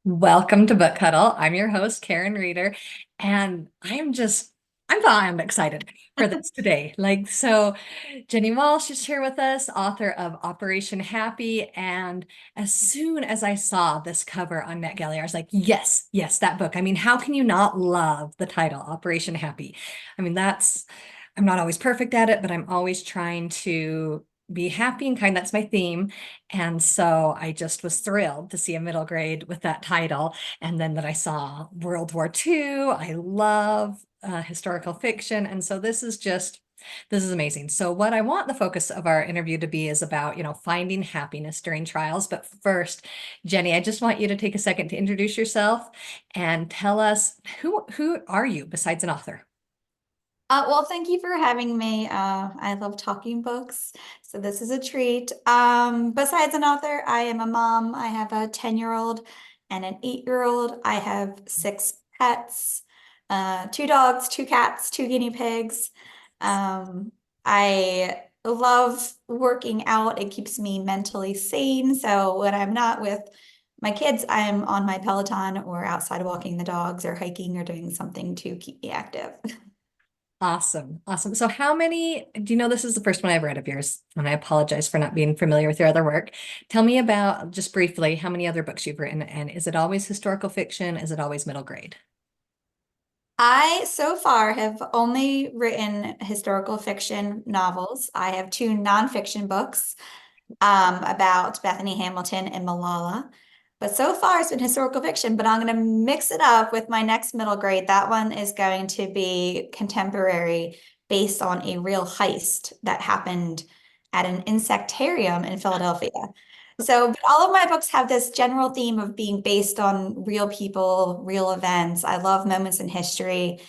Welcome to Book Huddle. I'm your host, Karen Reeder, and I'm excited for this today. Jenni Walsh is here with us, author of Operation Happy. And as soon as I saw this cover on NetGalley, I was like, yes, yes, that book. I mean, how can you not love the title, Operation Happy? I mean, I'm not always perfect at it, but I'm always trying to be happy and kind. That's my theme. And so I just was thrilled to see a middle grade with that title. And then that I saw World War II. I love historical fiction. And so this is amazing. So what I want the focus of our interview to be is about, finding happiness during trials. But first, Jenni, I just want you to take a second to introduce yourself and tell us who are you besides an author? Well, thank you for having me. I love talking books, so this is a treat. Besides an author, I am a mom. I have a 10-year-old and an 8-year-old. I have 6 pets, 2 dogs, 2 cats, 2 guinea pigs. I love working out. It keeps me mentally sane. So when I'm not with my kids, I'm on my Peloton or outside walking the dogs or hiking or doing something to keep me active. Awesome. Awesome. So do you know this is the first one I've read of yours? And I apologize for not being familiar with your other work. Tell me about, just briefly, how many other books you've written, and is it always historical fiction? Is it always middle grade? I so far have only written historical fiction novels. I have 2 nonfiction books about Bethany Hamilton and Malala. But so far it's been historical fiction, but I'm going to mix it up with my next middle grade. That one is going to be contemporary based on a real heist that happened at an insectarium in Philadelphia. So, but all of my books have this general theme of being based on real people, real events. I love moments in history.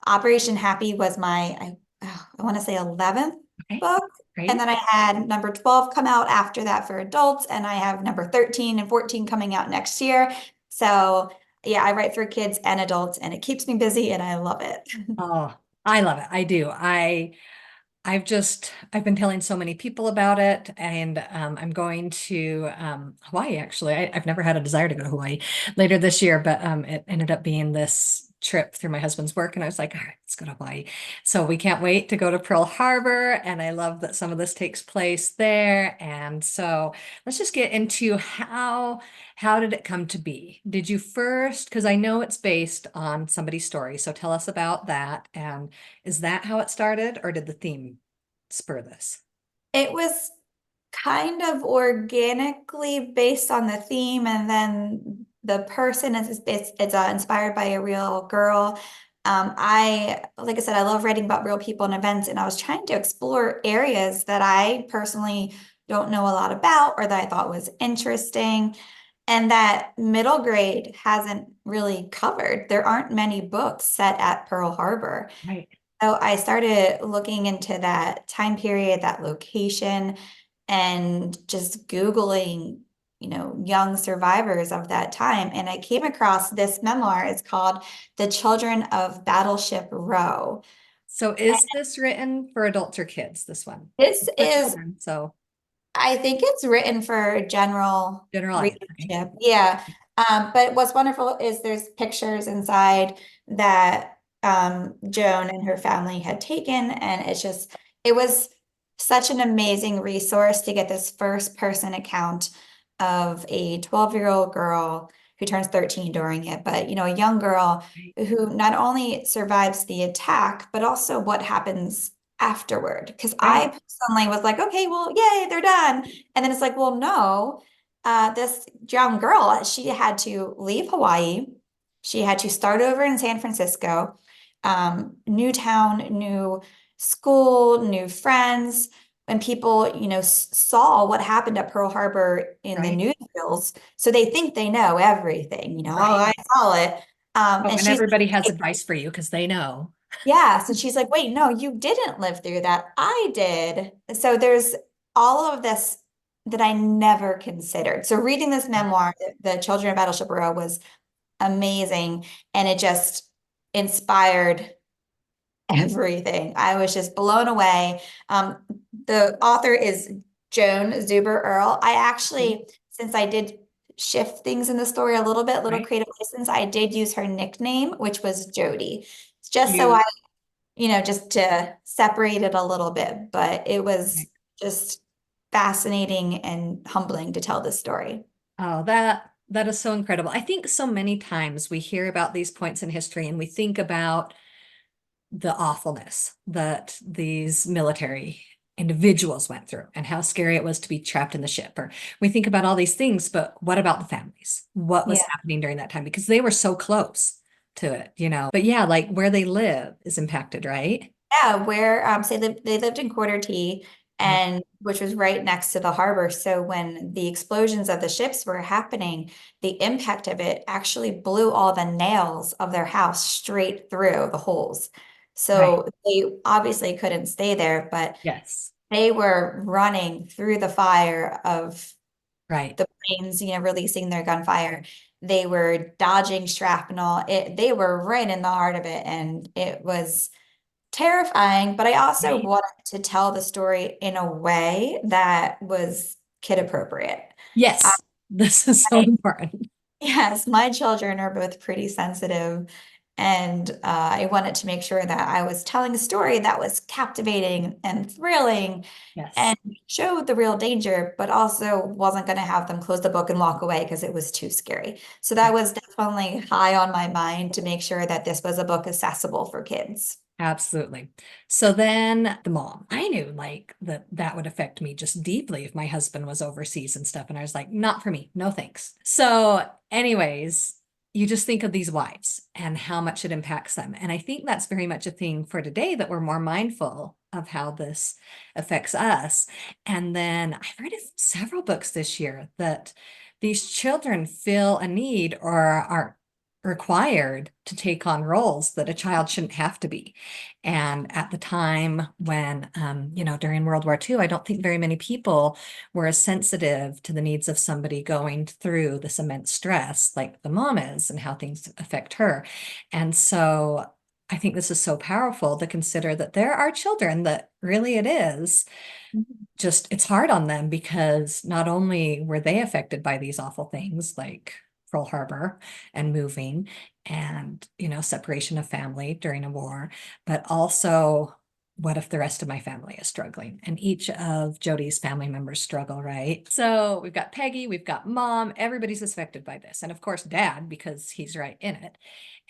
Operation Happy was I want to say 11th Okay, book. And great. then I had number 12 come out after that for adults, and I have number 13 and 14 coming out next year. So, yeah, I write for kids and adults, and it keeps me busy, and I love it. Oh, I love it. I do. I've been telling so many people about it, and I'm going to Hawaii actually. I've never had a desire to go to Hawaii later this year, but it ended up being this trip through my husband's work, and I was like, all right, let's go to Hawaii. So we can't wait to go to Pearl Harbor, and I love that some of this takes place there. And so let's just get into how did it come to be? Did you first, because I know it's based on somebody's story, so tell us about that. And is that how it started, or did the theme spur this? It was kind of organically based on the theme, and then the person it's inspired by a real girl. Like I said, I love writing about real people and events, and I was trying to explore areas that I personally don't know a lot about or that I thought was interesting, and that middle grade hasn't really covered. There aren't many books set at Pearl Harbor. Right. So I started looking into that time period, that location, and just Googling, young survivors of that time. And I came across this memoir. It's called The Children of Battleship Row. So is this written for adults or kids, this one? This For is, children, so I think it's written for general general audience. Okay. readership. Yeah. But what's wonderful is there's pictures inside that Joan and her family had taken. And it was such an amazing resource to get this first person account of a 12-year-old girl who turns 13 during it, but a young girl Right. who not only survives the attack, but also what happens afterward. Because I Right. personally was like, okay, well, yay, they're done. And then it's like, well, no, this young girl, she had to leave Hawaii. She had to start over in San Francisco, new town, new school, new friends. And people, saw what happened at Pearl Harbor in the Right. newsreels. So they think they know everything, oh, I Right. saw it. Oh, And and she's everybody has like, advice for you because they know. yeah. So she's like, wait, no, you didn't live through that. I did. So there's all of this that I never considered. So reading this memoir, The Children of Battleship Row, was amazing. And it just inspired everything. I was just blown away. The author is Joan Zuber Earl. I Okay. actually, since I did shift things in the story a little bit, little Right. creative license. I did use her nickname, which was Jodi, just so You, just to separate it a little bit. But it was right. just fascinating and humbling to tell this story. Oh, that is so incredible. I think so many times we hear about these points in history and we think about the awfulness that these military individuals went through and how scary it was to be trapped in the ship. Or we think about all these things, but what about the families? What was Yeah. happening during that time? Because they were so close to it. But yeah, like where they live is impacted, right? Yeah, where say they lived in Quarter T, Right. and which was right next to the harbor. So when the explosions of the ships were happening, the impact of it actually blew all the nails of their house straight through the holes. Right. So they obviously couldn't stay there, but Yes. they were running through the fire of Right. the planes, releasing their gunfire. They were dodging shrapnel. They were right in the heart of it, and it was terrifying, but I also Right. wanted to tell the story in a way that was kid appropriate. Uh, Yes. This is so I- important. yes, my children are both pretty sensitive, and I wanted to make sure that I was telling a story that was captivating and thrilling Yes. and showed the real danger, but also wasn't going to have them close the book and walk away because it was too scary. So that Right. was definitely high on my mind to make sure that this was a book accessible for kids. Absolutely. So then the mom, I knew like that would affect me just deeply if my husband was overseas and stuff. And I was like, not for me. No thanks. So, anyways, you just think of these wives and how much it impacts them. And I think that's very much a thing for today that we're more mindful of how this affects us. And then I've read several books this year that these children feel a need or are required to take on roles that a child shouldn't have to be. And at the time when, during World War II, I don't think very many people were as sensitive to the needs of somebody going through this immense stress like the mom is and how things affect her. And so I think this is so powerful to consider that there are children that really it is just, it's hard on them because not only were they affected by these awful things like Pearl Harbor and moving and, separation of family during a war, but also what if the rest of my family is struggling? And each of Jodi's family members struggle, right? So we've got Peggy, we've got mom, everybody's affected by this. And of course, dad, because he's right in it.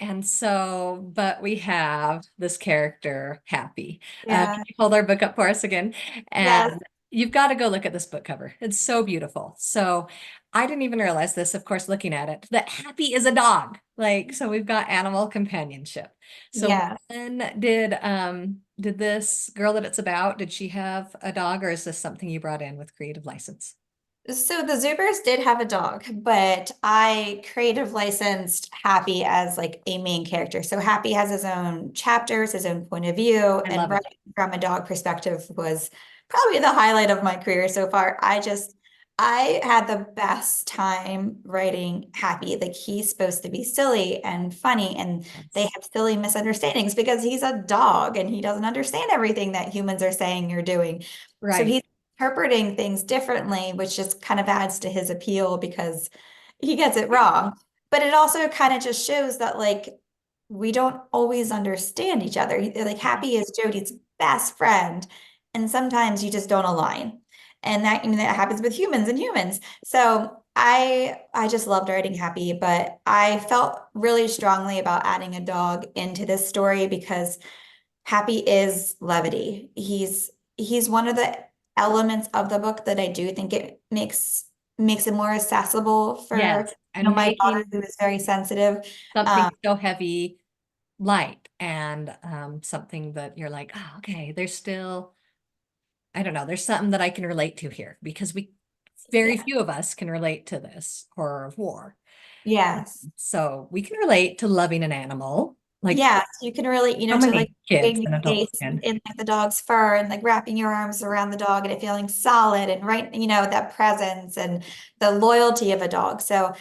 And so, but we have this character, Happy. Can Yeah. you hold our book up for us again? Yes. And you've got to go look at this book cover. It's so beautiful. So I didn't even realize this, of course, looking at it, that Happy is a dog. Like, so we've got animal companionship. So Yeah. when did this girl that it's about, did she have a dog or is this something you brought in with creative license? So the Zubers did have a dog, but I creative licensed Happy as like a main character. So Happy has his own chapters, his own point of view, I and love it. writing from a dog perspective was probably the highlight of my career so far. I had the best time writing Happy. Like he's supposed to be silly and funny, and they Yes. have silly misunderstandings because he's a dog and he doesn't understand everything that humans are saying or doing. So Right. he's interpreting things differently, which just kind of adds to his appeal because he gets it wrong. But it also kind of just shows that like we don't always understand each other. Like Happy is Jodi's best friend, and sometimes you just don't align. And that happens with humans and humans. So I just loved writing Happy, but I felt really strongly about adding a dog into this story because Happy is levity. He's one of the elements of the book that I do think it makes it more accessible for Yes. And my daughter making who is very sensitive. something Um, so heavy light and something that you're like, oh, okay, there's still, I don't know, there's something that I can relate to here because very yeah. few of us can relate to this horror of war. Yes. So we can relate to loving an animal, like Yes, you can really, so to like many kids putting your and adults face can. in like the dog's fur and like wrapping your arms around the dog and it feeling solid and right, that presence and the loyalty of a dog. So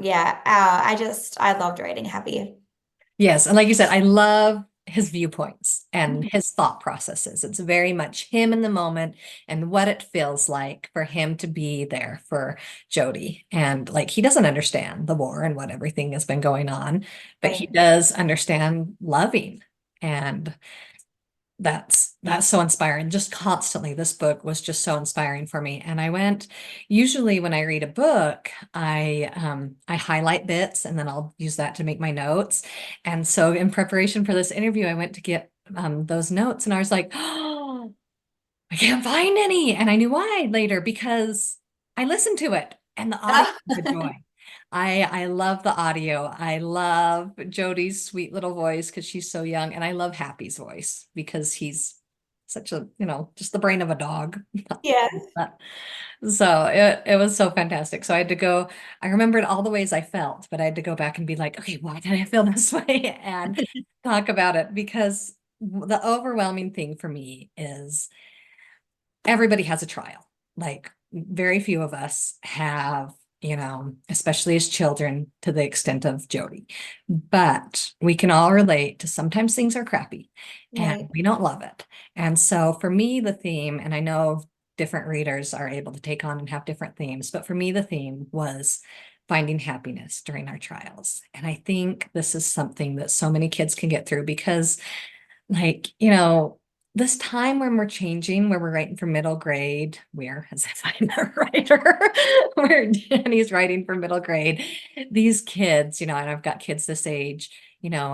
yeah, I loved writing Happy. Yes, and like you said, I love his viewpoints and Mhm. his thought processes. It's very much him in the moment and what it feels like for him to be there for Jodi. And like he doesn't understand the war and what everything has been going on, but he Right. does understand loving. And that's so inspiring. Just constantly, this book was just so inspiring for me. And I went, usually when I read a book, I highlight bits and then I'll use that to make my notes. And so in preparation for this interview, I went to get those notes and I was like, oh, I can't find any. And I knew why later because I listened to it and the audio was a joy. I love the audio. I love Jodi's sweet little voice because she's so young, and I love Happy's voice because he's such a, just the brain of a dog. Yeah. So it was so fantastic. So I had to go, I remembered all the ways I felt, but I had to go back and be like, okay, why did I feel this way? And talk about it because the overwhelming thing for me is everybody has a trial. Like very few of us have, especially as children to the extent of Jodi. But we can all relate to sometimes things are crappy and Right. we don't love it. And so for me, the theme, and I know different readers are able to take on and have different themes, but for me, the theme was finding happiness during our trials. And I think this is something that so many kids can get through because like, this time when we're changing, where we're writing for middle grade, where, as if I'm a writer, where Jenni's writing for middle grade, these kids, and I've got kids this age,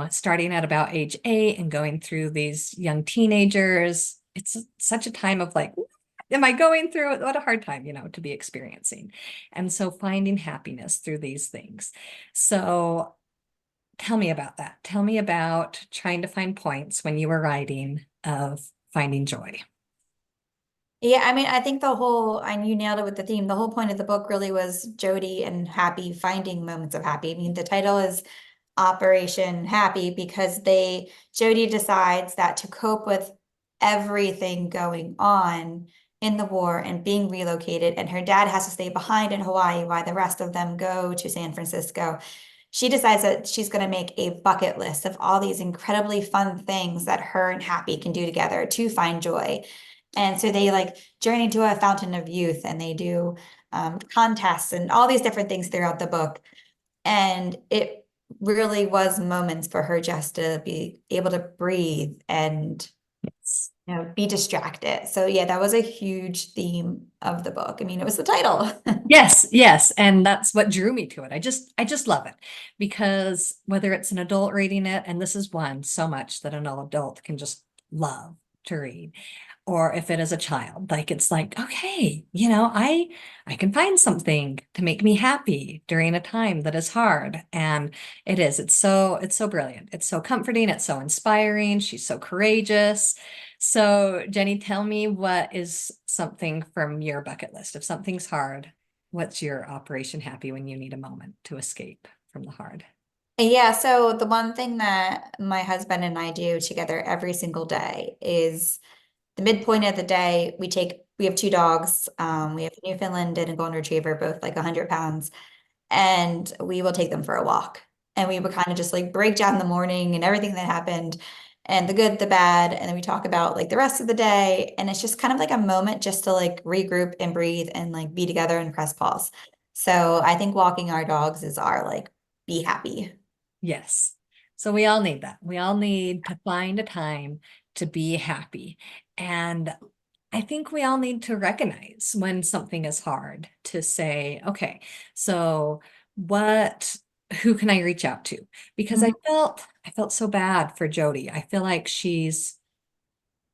starting at about age 8 and going through these young teenagers. It's such a time of like, am I going through it? What a hard time, to be experiencing. And so finding happiness through these things. So tell me about that. Tell me about trying to find points when you were writing of finding joy. Yeah, I mean, I think and you nailed it with the theme. The whole point of the book really was Jodi and Happy finding moments of happy. I mean, the title is Operation Happy because Jodi decides that to cope with everything going on in the war and being relocated, and her dad has to stay behind in Hawaii while the rest of them go to San Francisco. She decides that she's going to make a bucket list of all these incredibly fun things that her and Happy can do together to find joy. And so they like journey to a fountain of youth and they do contests and all these different things throughout the book. And it really was moments for her just to be able to breathe and be distracted. So yeah, that was a huge theme of the book. I mean, it was the title. Yes, yes, and that's what drew me to it. I just love it because whether it's an adult reading it, and this is one so much that an adult can just love to read, or if it is a child, like it's like, okay, I can find something to make me happy during a time that is hard. And it's so brilliant. It's so comforting, it's so inspiring. She's so courageous. So, Jenni, tell me what is something from your bucket list. If something's hard, what's your Operation Happy when you need a moment to escape from the hard? Yeah, so the one thing that my husband and I do together every single day is the midpoint of the day, we have two dogs. We have a Newfoundland and a Golden Retriever, both like 100 pounds, and we will take them for a walk. And we would kind of just like break down the morning and everything that happened and the good, the bad. And then we talk about like the rest of the day. And it's just kind of like a moment just to like regroup and breathe and like be together and press pause. So I think walking our dogs is our like be happy. Yes. So we all need that. We all need to find a time to be happy. And I think we all need to recognize when something is hard to say, okay, so what, who can I reach out to? Because I felt so bad for Jodi. I feel like she's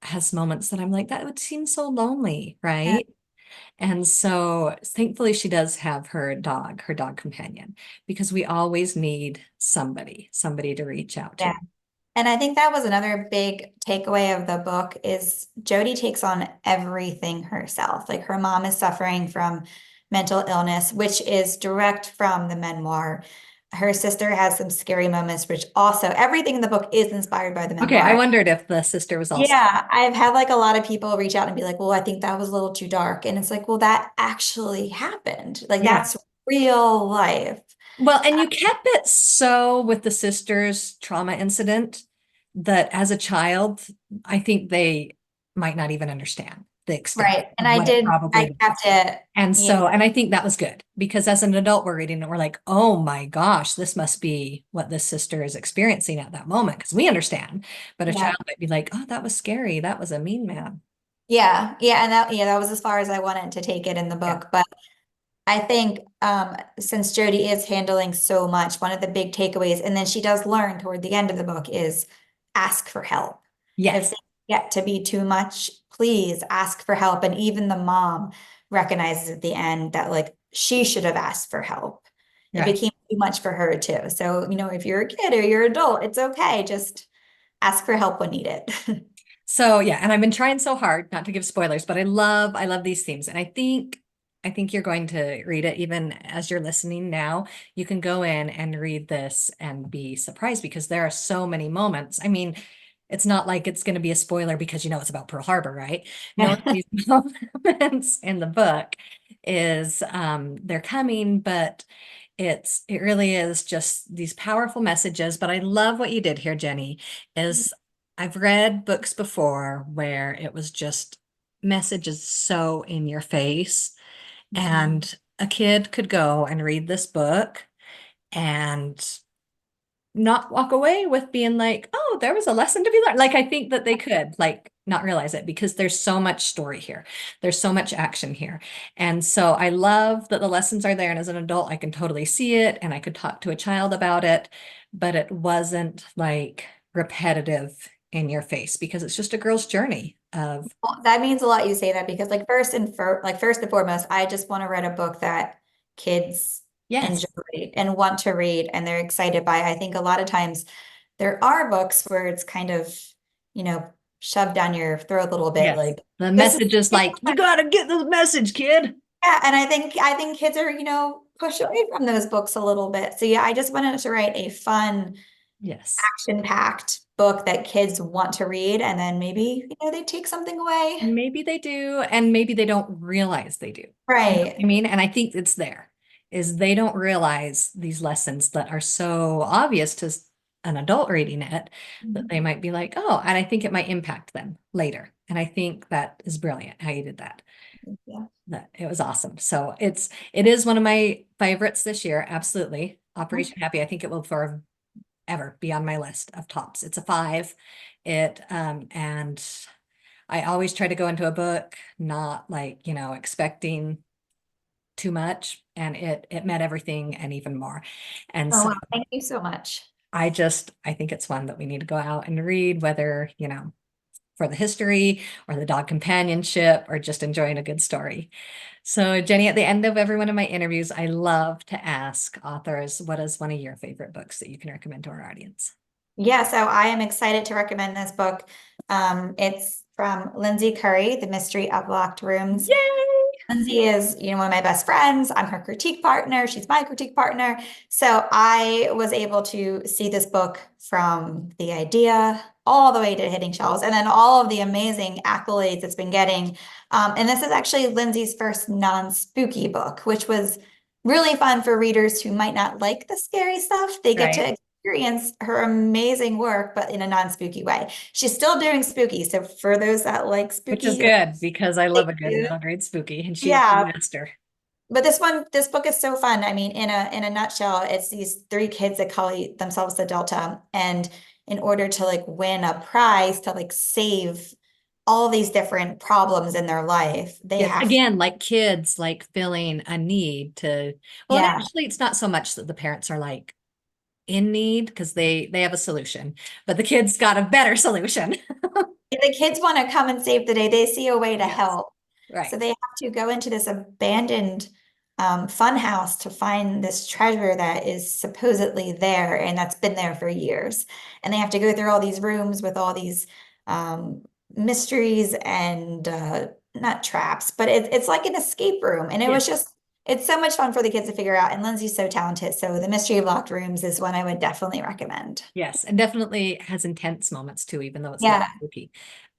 has moments that I'm like, that would seem so lonely, Yeah. right? And so thankfully she does have her dog companion, because we always need somebody to reach out Yeah. to. And I think that was another big takeaway of the book is Jodi takes on everything herself. Like her mom is suffering from mental illness, which is direct from the memoir. Her sister has some scary moments, which also everything in the book is inspired by the Okay, I memoir. wondered if the sister was also. Yeah, I've had like a lot of people reach out and be like, well, I think that was a little too dark. And it's like, well, that actually happened. Like Yeah. that's real life. Well, and you kept it so with the sister's trauma incident that as a child, I think they might not even understand the extent Right. And of what it I probably kept was. it. And Yeah. so, and I think that was good because as an adult, we're reading it, we're like, oh my gosh, this must be what this sister is experiencing at that moment because we understand. But a Yeah. child might be like, oh, that was scary. That was a mean man. Yeah. Yeah. And that was as far as I wanted to take it in the Yeah. book. But I think since Jodi is handling so much, one of the big takeaways, and then she does learn toward the end of the book, is ask for help. If Yes. things get to be too much, please ask for help. And even the mom recognizes at the end that like she should have asked for help. It Right. became too much for her too. So, if you're a kid or you're an adult, it's okay. Just ask for help when needed. So yeah, and I've been trying so hard not to give spoilers, but I love these themes. And I think you're going to read it even as you're listening now. You can go in and read this and be surprised because there are so many moments. I mean, it's not like it's going to be a spoiler because you know it's about Pearl Harbor, right? No, these moments in the book is they're coming, but it really is just these powerful messages. But I love what you did here, Jenny, is I've read books before where it was just messages so in your face, and a kid could go and read this book and not walk away with being like, oh, there was a lesson to be learned. Like, I think that they could, like, not realize it because there's so much story here. There's so much action here. And so I love that the lessons are there. And as an adult, I can totally see it and I could talk to a child about it, but it wasn't like repetitive in your face because it's just a girl's journey of, Well, that means a lot you say that because first and foremost, I just want to read a book that kids enjoy yes, and want to read and they're excited by. I think a lot of times there are books where it's kind of, you know, shoved down your throat a little bit, yes. like The this is message is like, you gotta get the message, kid. yeah, and I think kids are, pushed away from those books a little bit. So yeah, I just wanted to write a fun, Yes. action-packed book that kids want to read, and then maybe, they take something away. Maybe they do, and maybe they don't realize they do. You know what I Right. mean? And I think it's there, is they don't realize these lessons that are so obvious to an adult reading it that they might be like, oh, and I think it might impact them later. And I think that is brilliant how you did that. Yeah. That it was awesome. So it is one of my favorites this year. Absolutely. Operation Happy. I think it will forever be on my list of tops. It's a 5. And I always try to go into a book not like, expecting too much, and it met everything and even more. And Oh, so wow. Thank you so much. I think it's one that we need to go out and read, whether, for the history or the dog companionship or just enjoying a good story. So, Jenny, at the end of every one of my interviews, I love to ask authors, what is one of your favorite books that you can recommend to our audience? Yeah, so I am excited to recommend this book. It's from Lindsay Currie, The Mystery of Locked Rooms. Yay! Lindsay is, one of my best friends. I'm her critique partner. She's my critique partner. So I was able to see this book from the idea all the way to hitting shelves and then all of the amazing accolades it's been getting. And this is actually Lindsay's first non-spooky book, which was really fun for readers who might not like the scary stuff. They get Right. to experience her amazing work, but in a non-spooky way. She's still doing spooky. So for those that like Which is spooky, good because I love a good middle grade spooky, and she's the yeah, master. but this book is so fun. I mean, in a nutshell, it's these three kids that call themselves the Delta, and in order to like win a prize to like save all these different problems in their life, they Yes, have again, like kids, like feeling a need to, well, and yeah. actually it's not so much that the parents are like in need because they have a solution, but the kids got a better solution. If the kids want to come and save the day, they see a way to Yes, help. So right. they have to go into this abandoned fun house to find this treasure that is supposedly there and that's been there for years. And they have to go through all these rooms with all these um, mysteries and not traps, but it's like an escape room. And Yes. it's so much fun for the kids to figure out. And Lindsay's so talented. So The Mystery of Locked Rooms is one I would definitely recommend. Yes, and definitely has intense moments too, even though it's not Yeah. spooky,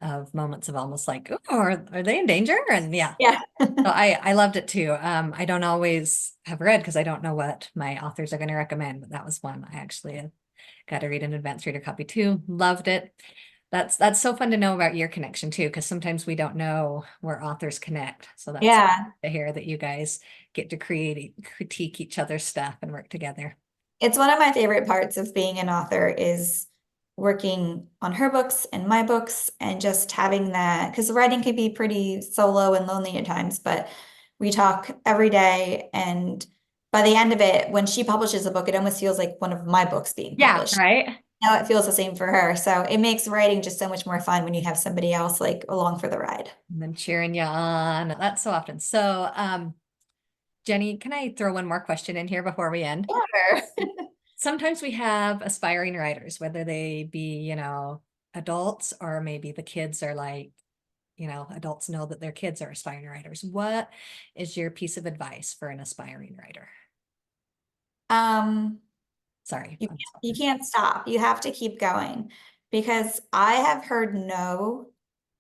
of moments of almost like, oh, are they in danger? And yeah, Yeah. so I loved it too. I don't always have read because I don't know what my authors are going to recommend, but that was one I actually got to read an advanced reader copy too. Loved it. That's so fun to know about your connection too, because sometimes we don't know where authors connect. So that's Yeah. to hear that you guys get to critique each other's stuff and work together. It's one of my favorite parts of being an author is working on her books and my books and just having that, because writing can be pretty solo and lonely at times, but we talk every day. And by the end of it, when she publishes a book, it almost feels like one of my books being Yeah, published. right. Now it feels the same for her. So it makes writing just so much more fun when you have somebody else like along for the ride. And then cheering you on. That's so often. So, Jenni, can I throw one more question in here before we end? Sure. Sometimes we have aspiring writers, whether they be, adults or maybe the kids are like, adults know that their kids are aspiring writers. What is your piece of advice for an aspiring writer? Um, Sorry, You, I'm you sorry. can't stop. You have to keep going because I have heard no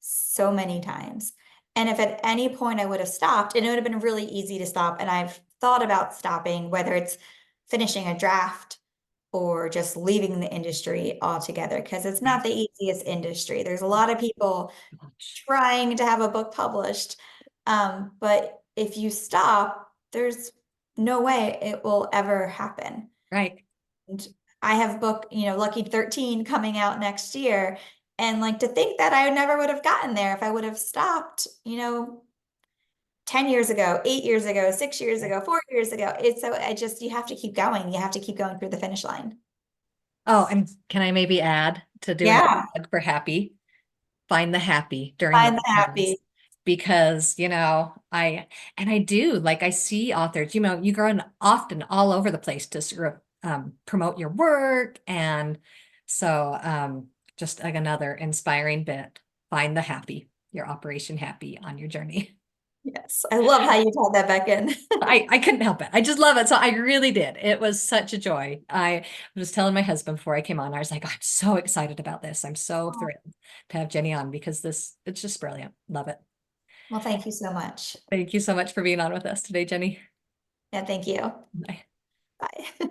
so many times. And if at any point I would have stopped, and it would have been really easy to stop. And I've thought about stopping, whether it's finishing a draft or just leaving the industry altogether, because it's not Right. the easiest industry. There's a lot of people Gosh. trying to have a book published. But if you stop, there's no way it will ever happen. Right. And I have book, Lucky 13 coming out next year. And like to think that I never would have gotten there if I would have stopped, 10 years ago, 8 years ago, 6 years ago, 4 years ago. It's so I just you have to keep going. You have to keep going through the finish line. Oh, and can I maybe add to do another Yeah. plug for happy? Find the happy during Find those the times happy. because I do like I see authors, you go on often all over the place to sort of promote your work, and so just like another inspiring bit, find the happy, your operation happy on your journey. Yes. I love how you tied that back in. I couldn't help it. I just love it. So I really did. It was such a joy. I was telling my husband before I came on, I was like, I'm so excited about this. I'm so thrilled to have Jenni on because it's just brilliant. Love it. Well, thank you so much. Thank you so much for being on with us today, Jenni. Yeah, thank you. Bye. Bye.